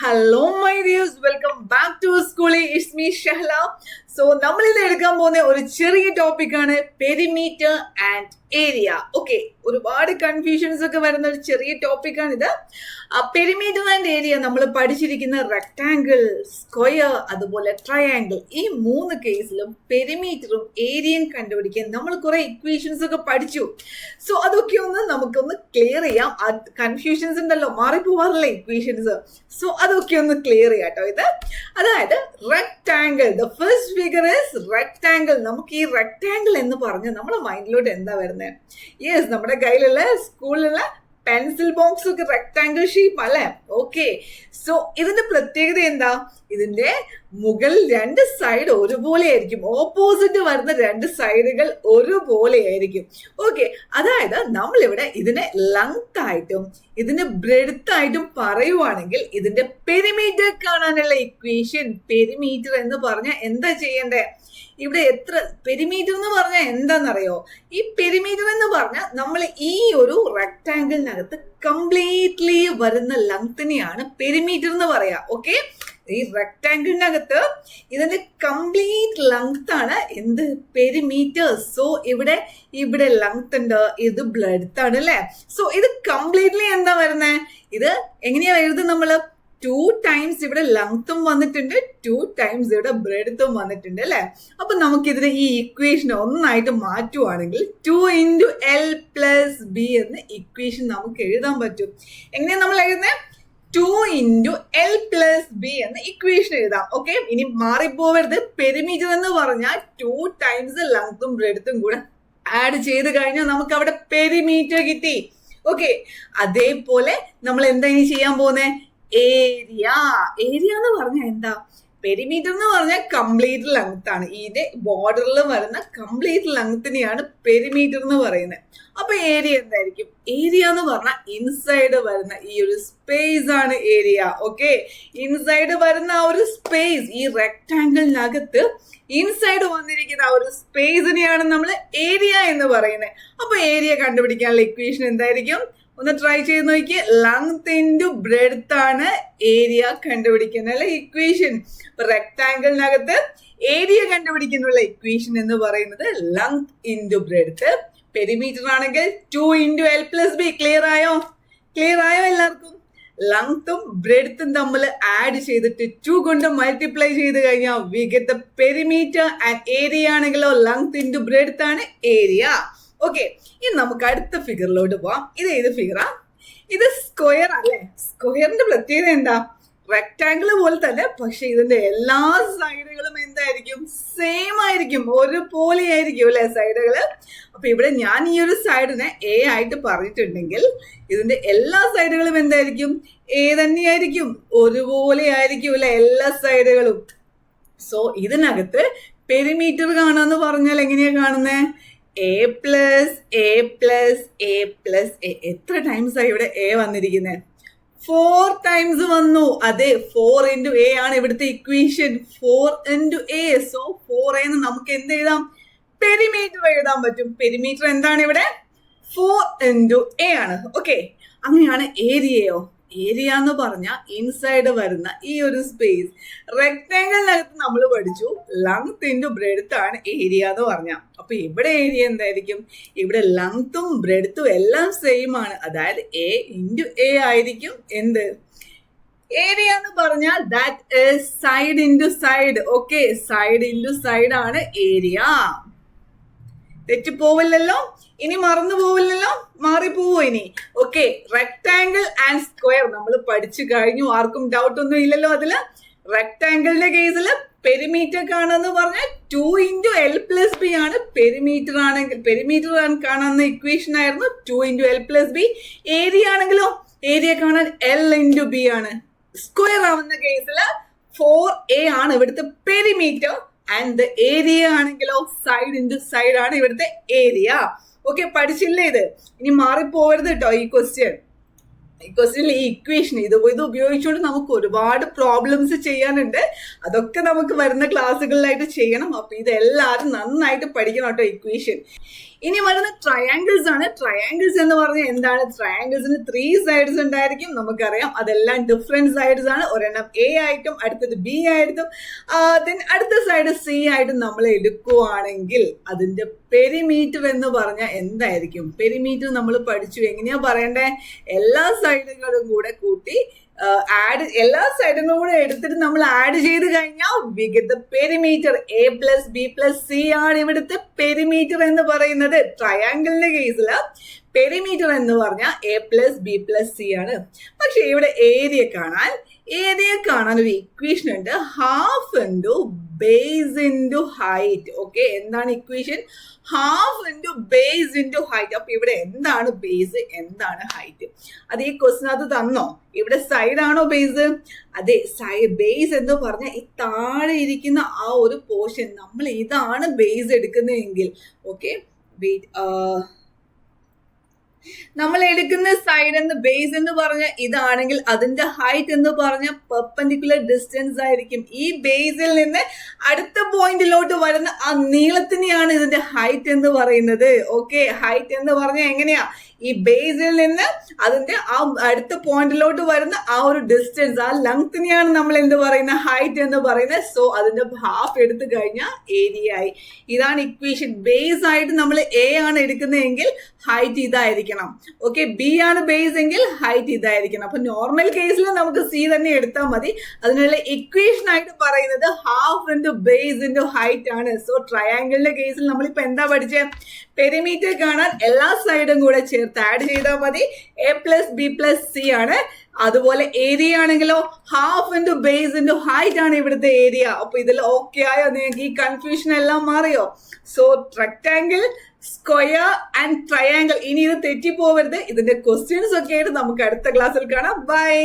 Hello my dears, welcome back to Schooli. It's me Shahala. So നമ്മൾ ഇന്ന് എടുക്കാൻ പോകുന്ന ഒരു ചെറിയ ടോപ്പിക്കാണ് പെരിമീറ്റർ ആൻഡ് ഏരിയ. ഓക്കെ, ഒരുപാട് കൺഫ്യൂഷൻസ് ഒക്കെ വരുന്ന ഒരു ചെറിയ ടോപ്പിക്കാണ് ഇത്. പെരിമീറ്റർ ആൻഡ് ഏരിയ നമ്മൾ പഠിച്ചിരിക്കുന്ന റെക്ടാങ്കിൾ, സ്ക്വയർ, അതുപോലെ ട്രയാങ്കിൾ, ഈ മൂന്ന് കേസിലും പെരിമീറ്ററും ഏരിയയും കണ്ടുപിടിക്കാൻ നമ്മൾ കുറെ ഇക്വേഷൻസ് ഒക്കെ പഠിച്ചു. സോ അതൊക്കെ നമുക്കൊന്ന് ക്ലിയർ ചെയ്യാം. കൺഫ്യൂഷൻസ് ഉണ്ടല്ലോ, മാറിപ്പോവാറില്ല ഇക്വേഷൻസ്. സോ അതൊക്കെ ഒന്ന് ക്ലിയർ ചെയ്യാം കേട്ടോ. ഇത് അതായത് rectangle, the first figure is rectangle. നമുക്ക് ഈ റെക്ടാങ്കിൾ എന്ന് പറഞ്ഞ് നമ്മുടെ മൈൻഡിലോട്ട് എന്താ വരുന്നത്? യെസ്, നമ്മുടെ കയ്യിലുള്ള സ്കൂളിലുള്ള പെൻസിൽ ബോക്സ് ഒക്കെ റെക്ടാങ്കിൾ ഷേപ്പ് അല്ലേ? ഓക്കെ, സോ ഇതിന്റെ പ്രത്യേകത എന്താ? ഇതിന്റെ മുകൾ രണ്ട് സൈഡ് ഒരുപോലെ ആയിരിക്കും, ഓപ്പോസിറ്റ് വരുന്ന രണ്ട് സൈഡുകൾ ഒരുപോലെ ആയിരിക്കും. ഓക്കെ, അതായത് നമ്മളിവിടെ ഇതിനെ ലെങ്ത് ആയിട്ടും ഇതിന്റെ ബ്രെഡ്ത്ത് ആയിട്ടും പറയുവാണെങ്കിൽ ഇതിന്റെ പെരിമീറ്റർ കാണാനുള്ള ഇക്വേഷൻ, പെരിമീറ്റർ എന്ന് പറഞ്ഞാൽ എന്താ ചെയ്യണ്ടേ? ഇവിടെ എത്ര പെരിമീറ്റർ എന്ന് പറഞ്ഞാൽ എന്താണെന്നറിയോ? ഈ പെരിമീറ്റർ എന്ന് പറഞ്ഞാൽ നമ്മൾ ഈ ഒരു റെക്ടാങ്കിളിനകത്ത് കംപ്ലീറ്റ്ലി വരുന്ന ലെങ്തിനെയാണ് പെരിമീറ്റർ എന്ന് പറയാ. ഓക്കെ, ഈ റെക്ടാങ്കിളിനകത്ത് ഇതിന്റെ കംപ്ലീറ്റ് ലെങ്ത് ആണ് എന്ത്? പെരിമീറ്റർ. സോ ഇവിടെ ലെങ്ത് ഉണ്ട്, ഇത് ബ്രെഡ്ത്ത് ആണ് അല്ലേ? സോ ഇത് കംപ്ലീറ്റ്ലി എന്താ വരുന്നത്? ഇത് എങ്ങനെയാ എഴുതുന്നത് നമ്മള്? 2 ടൈംസ് ഇവിടെ ലെങ്ത്തും വന്നിട്ടുണ്ട്, 2 ടൈംസ് ഇവിടെ ബ്രെഡ്ത്തും വന്നിട്ടുണ്ട് അല്ലെ? അപ്പൊ നമുക്കിതിന് ഈ ഇക്വേഷൻ ഒന്നായിട്ട് മാറ്റുവാണെങ്കിൽ 2 × L + B എന്ന ഇക്വേഷൻ നമുക്ക് എഴുതാൻ പറ്റും. എങ്ങനെയാ നമ്മൾ എഴുതുന്നത്? 2 × L + B എന്ന ഇക്വേഷൻ എഴുതാം. ഓക്കെ, ഇനി മാറിപ്പോവരുത്. പെരിമീറ്റർ എന്ന് പറഞ്ഞാൽ 2 ടൈംസ് ലെങ്ത്തും ബ്രെഡ്ത്തും കൂടെ ആഡ് ചെയ്ത് കഴിഞ്ഞാൽ നമുക്ക് അവിടെ പെരിമീറ്റർ കിട്ടി. ഓക്കെ, അതേപോലെ നമ്മൾ എന്താ ഇനി ചെയ്യാൻ പോകുന്നത്? ഏരിയ. ഏരിയ എന്ന് പറഞ്ഞാൽ എന്താ? പെരിമീറ്റർ എന്ന് പറഞ്ഞാൽ കംപ്ലീറ്റ് ലെങ്ത് ആണ്. ഇതിന്റെ ബോർഡറിൽ വരുന്ന കംപ്ലീറ്റ് ലെങ്ത്തിനെയാണ് പെരിമീറ്റർ എന്ന് പറയുന്നത്. അപ്പൊ ഏരിയ എന്തായിരിക്കും? ഏരിയ എന്ന് പറഞ്ഞാൽ ഇൻസൈഡ് വരുന്ന ഈ ഒരു സ്പേസ് ആണ് ഏരിയ. ഓക്കെ, ഇൻസൈഡ് വരുന്ന ആ ഒരു സ്പേസ്, ഈ റെക്ടാങ്കിളിനകത്ത് ഇൻസൈഡ് വന്നിരിക്കുന്ന ആ ഒരു സ്പേസിനെയാണ് നമ്മൾ ഏരിയ എന്ന് പറയുന്നത്. അപ്പൊ ഏരിയ കണ്ടുപിടിക്കാനുള്ള ഇക്വേഷൻ എന്തായിരിക്കും? ഒന്ന് ട്രൈ ചെയ്ത് നോക്കിയേ. ലെങ്ത് × ബ്രെഡ്ത്ത് ആണ് ഏരിയ കണ്ടുപിടിക്കുന്ന ഇക്വേഷൻ. റെക്ടാങ്കിളിനകത്ത് ഏരിയ കണ്ടുപിടിക്കാനുള്ള ഇക്വേഷൻ എന്ന് പറയുന്നത് ലെങ്ത് × ബ്രെഡ്ത്ത്. പെരിമീറ്റർ ആണെങ്കിൽ 2 × L + B. ക്ലിയർ ആയോ എല്ലാവർക്കും? ലെങ്ത്തും ബ്രെഡ്ത്തും തമ്മിൽ ആഡ് ചെയ്തിട്ട് 2 കൊണ്ട് മൾട്ടിപ്ലൈ ചെയ്ത് കഴിഞ്ഞാൽ we get the perimeter. And area ആണെങ്കിലോ ലെങ്ത് × ബ്രെഡ്ത്ത് ആണ് ഏരിയ. ഓക്കെ, ഇനി നമുക്ക് അടുത്ത ഫിഗറിലോട്ട് പോവാം. ഇത് ഏത് ഫിഗറാ? ഇത് സ്ക്വയർ അല്ലേ? സ്ക്വയറിന്റെ പ്രത്യേകത എന്താ? റെക്ടാങ്കിൾ പോലെ തന്നെ, പക്ഷെ ഇതിന്റെ എല്ലാ സൈഡുകളും എന്തായിരിക്കും? സെയിം ആയിരിക്കും, ഒരുപോലെ ആയിരിക്കും അല്ലെ സൈഡുകള്? അപ്പൊ ഇവിടെ ഞാൻ ഈ ഒരു സൈഡിനെ A ആയിട്ട് പറഞ്ഞിട്ടുണ്ടെങ്കിൽ ഇതിന്റെ എല്ലാ സൈഡുകളും എന്തായിരിക്കും? A തന്നെയായിരിക്കും, ഒരുപോലെ ആയിരിക്കും അല്ലെ എല്ലാ സൈഡുകളും. സോ ഇതിനകത്ത് പെരിമീറ്റർ കാണാന്ന് പറഞ്ഞാൽ എങ്ങനെയാ കാണുന്നേ? A + A + A + A. എത്ര ടൈംസ് ആയി ഇവിടെ A വന്നിരിക്കുന്നത്? 4 ടൈംസ് വന്നു. അതെ, 4 × A ആണ് ഇവിടുത്തെ ഇക്വേഷൻ. 4 × A. സോ 4A എന്ന് നമുക്ക് എന്ത് എഴുതാം? പെരിമീറ്റർ എഴുതാൻ പറ്റും. പെരിമീറ്റർ എന്താണ് ഇവിടെ? 4 × A ആണ്. ഓക്കെ, അങ്ങനെയാണ് ഏരിയയോ? ഏരിയ എന്ന് പറഞ്ഞാൽ ഇൻസൈഡ് വരുന്ന ഈ ഒരു സ്പേസ്. റെക്ടാങ്കിളിനകത്ത് നമ്മൾ പഠിച്ചു ലെങ്ത് × ബ്രെഡ്ത്ത് ആണ് ഏരിയ എന്ന് പറഞ്ഞാൽ. അപ്പൊ ഇവിടെ ഏരിയ എന്തായിരിക്കും? ഇവിടെ ലെങ്ത്തും ബ്രെഡ്ത്തും എല്ലാം സെയിം ആണ്, അതായത് A × A ആയിരിക്കും എന്ത്? ഏരിയ എന്ന് പറഞ്ഞാൽ that is side × side. Okay, side × side ആണ് ഏരിയ. തെറ്റിപ്പോവില്ലല്ലോ, ഇനി മറന്നു പോവില്ലല്ലോ, മാറിപ്പോവോ ഇനി? ഓക്കെ, റെക്ടാങ്കിൾ ആൻഡ് സ്ക്വയർ നമ്മൾ പഠിച്ചു കഴിഞ്ഞു. ആർക്കും ഡൗട്ട് ഒന്നും ഇല്ലല്ലോ അതില്? റെക്ടാങ്കിളിന്റെ കേസിൽ പെരിമീറ്റർ കാണാന്ന് പറഞ്ഞാൽ 2 × L + B ആണ്. പെരിമീറ്റർ കാണാവുന്ന ഇക്വേഷൻ ആയിരുന്നു 2 × L + B. ഏരിയ ആണെങ്കിലോ? ഏരിയ കാണാൻ L × B ആണ്. സ്ക്വയർ ആവുന്ന കേസിൽ 4A ആണ് ഇവിടുത്തെ പെരിമീറ്റർ. ആൻഡ് ദ ഏരിയ ആണെങ്കിലോ സൈഡ് × സൈഡ് ആണ് ഇവിടുത്തെ ഏരിയ. ഓക്കെ, പഠിച്ചില്ലേ ഇത്? ഇനി മാറിപ്പോവരുത് കേട്ടോ ഈ ക്വസ്റ്റ്യനിൽ ഈ ഇക്വേഷൻ. ഇത് ഉപയോഗിച്ചുകൊണ്ട് നമുക്ക് ഒരുപാട് പ്രോബ്ലംസ് ചെയ്യാനുണ്ട്. അതൊക്കെ നമുക്ക് വരുന്ന ക്ലാസ്സുകളിലായിട്ട് ചെയ്യണം. അപ്പൊ ഇതെല്ലാവരും നന്നായിട്ട് പഠിക്കണം കേട്ടോ ഇക്വേഷൻ. ഇനി വരുന്ന ട്രയാങ്കിൾസ് ആണ്. ട്രയാങ്കിൾസ് എന്ന് പറഞ്ഞാൽ എന്താണ്? ട്രയാങ്കിൾസിന് 3 സൈഡ്സ് ഉണ്ടായിരിക്കും, നമുക്കറിയാം. അതെല്ലാം ഡിഫറെന്റ് സൈഡ്സ് ആണ്. ഒരെണ്ണം എ ആയിട്ടും അടുത്തത് ബി ആയിട്ടും അടുത്ത സൈഡ് സി ആയിട്ടും നമ്മൾ എടുക്കുവാണെങ്കിൽ അതിന്റെ പെരിമീറ്റർ എന്ന് പറഞ്ഞാൽ എന്തായിരിക്കും? പെരിമീറ്റർ നമ്മൾ പഠിച്ചു. എങ്ങനെയാ പറയണ്ടേ? എല്ലാ സൈഡുകളും കൂടെ കൂട്ടി എല്ലാ സൈഡുകളും കൂടെ എടുത്തിട്ട് നമ്മൾ ആഡ് ചെയ്ത് കഴിഞ്ഞാൽ we get the perimeter. A plus B plus C ആണ് ഇവിടുത്തെ പെരിമീറ്റർ എന്ന് പറയുന്നത്. ട്രയാങ്കിളിന്റെ കേസിൽ പെരിമീറ്റർ എന്ന് പറഞ്ഞാൽ A plus B plus C ആണ്. പക്ഷെ ഇവിടെ ഏരിയ കാണാൻ ഒരു ഇക്വേഷൻ ഉണ്ട്. Half into base into height. Okay, എന്താണ് equation? Half into base into height. അപ്പൊ ഇവിടെ എന്താണ് ബേസ്, എന്താണ് ഹൈറ്റ്? അത് ഈ ക്വസ്റ്റിനകത്ത് തന്നോ? ഇവിടെ സൈഡ് ആണോ ബേസ്? അതെ, ബേസ് എന്ന് പറഞ്ഞാൽ ഈ താഴെ ഇരിക്കുന്ന ആ ഒരു പോർഷൻ, നമ്മൾ ഇതാണ് ബേസ് എടുക്കുന്നതെങ്കിൽ, ഓക്കെ വെയിറ്റ്, നമ്മൾ എടുക്കുന്ന സൈഡ് എന്ന് ബേസ് എന്ന് പറഞ്ഞ ഇതാണെങ്കിൽ അതിന്റെ ഹൈറ്റ് എന്ന് പറഞ്ഞ പെർപെൻഡിക്കുലർ ഡിസ്റ്റൻസ് ആയിരിക്കും. ഈ ബേസിൽ നിന്ന് അടുത്ത പോയിന്റിലോട്ട് വരുന്ന ആ നീളത്തിനെയാണ് ഇതിന്റെ ഹൈറ്റ് എന്ന് പറയുന്നത്. ഓക്കെ, ഹൈറ്റ് എന്ന് പറഞ്ഞാൽ എങ്ങനെയാ? ഈ ബേസിൽ നിന്ന് അതിന്റെ ആ അടുത്ത പോയിന്റിലോട്ട് വരുന്ന ആ ഒരു ഡിസ്റ്റൻസ്, ആ ലെങ്തിനെയാണ് നമ്മൾ എന്ത് പറയുന്ന? ഹൈറ്റ് എന്ന് പറയുന്നത്. സോ അതിന്റെ ഹാഫ് എടുത്തു കഴിഞ്ഞാൽ ഏരിയ ആയി. ഇതാണ് ഇക്വേഷൻ. ബേസ് ആയിട്ട് നമ്മൾ എ ആണ് എടുക്കുന്നതെങ്കിൽ ഹൈറ്റ് ഇതായിരിക്കണം. ഓക്കെ, ബി ആണ് ബേസ് എങ്കിൽ ഹൈറ്റ് ഇതായിരിക്കണം. അപ്പൊ നോർമൽ കേസിൽ നമുക്ക് സി തന്നെ എടുത്താൽ മതി. അതിനുള്ള ഇക്വേഷൻ ആയിട്ട് പറയുന്നത് half into base into height ആണ്. സോ ട്രയാങ്കിളിന്റെ കേസിൽ നമ്മളിപ്പോ എന്താ പഠിച്ചത്? പെരിമീറ്റർ കാണാൻ എല്ലാ സൈഡും കൂടെ ചേർത്ത് ആഡ് ചെയ്താൽ മതി. A plus B plus C ആണ്. അതുപോലെ ഏരിയ ആണെങ്കിലോ half into base into height ആണ് ഇവിടുത്തെ ഏരിയ. അപ്പൊ ഇതിൽ ഓക്കെ ആയോ? നിങ്ങൾക്ക് ഈ കൺഫ്യൂഷൻ എല്ലാം മാറിയോ? So rectangle, square and triangle. ഇനി ഇത് തെറ്റിപ്പോവരുത്. ഇതിന്റെ ക്വസ്റ്റ്യൻസ് ഒക്കെ ആയിട്ട് നമുക്ക് അടുത്ത ക്ലാസ്സിൽ കാണാം. ബൈ.